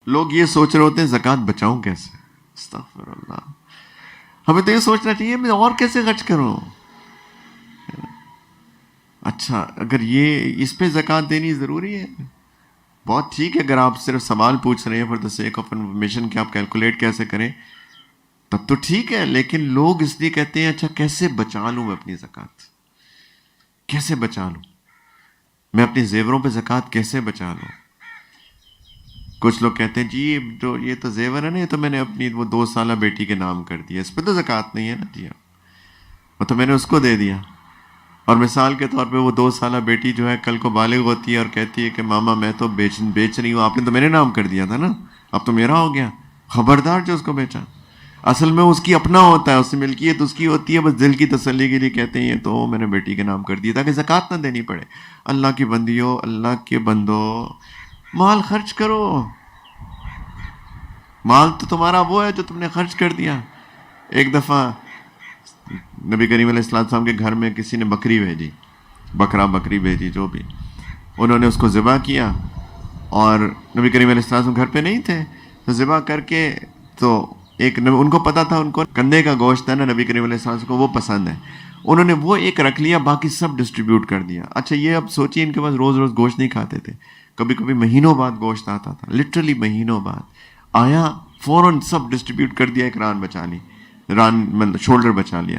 لوگ یہ سوچ رہے ہوتے ہیں زکوٰۃ بچاؤں کیسے. استغفر اللہ. ہمیں تو یہ سوچنا چاہیے میں اور کیسے خرچ کروں. اچھا اگر یہ اس پہ زکوٰۃ دینی ضروری ہے، بہت ٹھیک ہے. اگر آپ صرف سوال پوچھ رہے ہیں for the sake of information کہ آپ کیلکولیٹ کیسے کریں تب تو ٹھیک ہے. لیکن لوگ اس لیے کہتے ہیں اچھا کیسے بچا لوں میں اپنی زکوٰۃ، کیسے بچا لوں میں اپنے زیوروں پہ زکوٰۃ کیسے بچا لوں. کچھ لوگ کہتے ہیں جی یہ تو زیور ہے نا، یہ تو میں نے اپنی وہ 2 سالہ بیٹی کے نام کر دیا، اس پہ تو زکوٰۃ نہیں ہے نا. جی وہ تو میں نے اس کو دے دیا. اور مثال کے طور پہ وہ 2 سالہ بیٹی جو ہے کل کو بالغ ہوتی ہے اور کہتی ہے کہ ماما میں تو بیچ رہی ہوں، آپ نے تو میرے نام کر دیا تھا نا، اب تو میرا ہو گیا. خبردار جو اس کو بیچا. اصل میں اس کی اپنا ہوتا ہے، اس سے ملکیت اس کی ہوتی ہے، بس دل کی تسلی کے لیے کہتے ہیں یہ تو میں نے بیٹی کے نام کر دیا تاکہ زکوٰۃ نہ دینی پڑے. اللہ کی بندیوں، اللہ کے بندو، مال خرچ کرو. مال تو تمہارا وہ ہے جو تم نے خرچ کر دیا. ایک دفعہ نبی کریم علیہ السلام کے گھر میں کسی نے بکری بھیجی، بکری بھیجی جو بھی، انہوں نے اس کو ذبح کیا اور نبی کریم علیہ السلام گھر پہ نہیں تھے تو ذبح کر کے تو ان کو پتا تھا ان کو کندھے کا گوشت ہے نا نبی کریم علیہ السلام کو وہ پسند ہے، انہوں نے وہ ایک رکھ لیا، باقی سب ڈسٹریبیوٹ کر دیا. اچھا یہ اب سوچیے ان کے پاس روز روز گوشت نہیں کھاتے تھے، کبھی کبھی مہینوں بعد گوشت آتا تھا، لٹرلی مہینوں بعد آیا، فوراً سب ڈسٹریبیوٹ کر دیا، ایک ران بچا لی، مطلب شولڈر بچا لیا.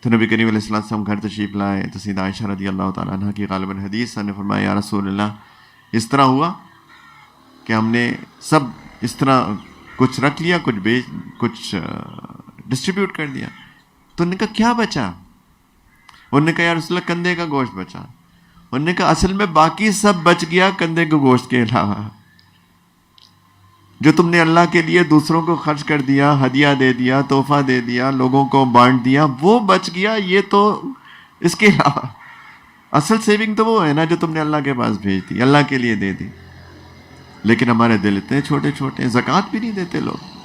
تو نبی کریم علیہ السلام گھر تشریف لائے تو سیدہ عائشہ رضی اللہ تعالیٰ عنہ کی غالباً حدیث نے فرمایا یا رسول اللہ اس طرح ہوا کہ ہم نے سب اس طرح کچھ رکھ لیا، کچھ ڈسٹریبیوٹ کر دیا. تو انہوں نے کہا کیا بچا؟ انہوں نے کہا یا رسول اللہ کندھے کا گوشت بچا. انہوں نے کہا اصل میں باقی سب بچ گیا کندھے کے گوشت کے علاوہ، جو تم نے اللہ کے لیے دوسروں کو خرچ کر دیا، ہدیہ دے دیا، تحفہ دے دیا، لوگوں کو بانٹ دیا، وہ بچ گیا. یہ تو اس کے علاوہ اصل سیونگ تو وہ ہے نا جو تم نے اللہ کے پاس بھیج دی، اللہ کے لیے دے دی. لیکن ہمارے دل اتنے چھوٹے چھوٹے، زکوٰۃ بھی نہیں دیتے لوگ.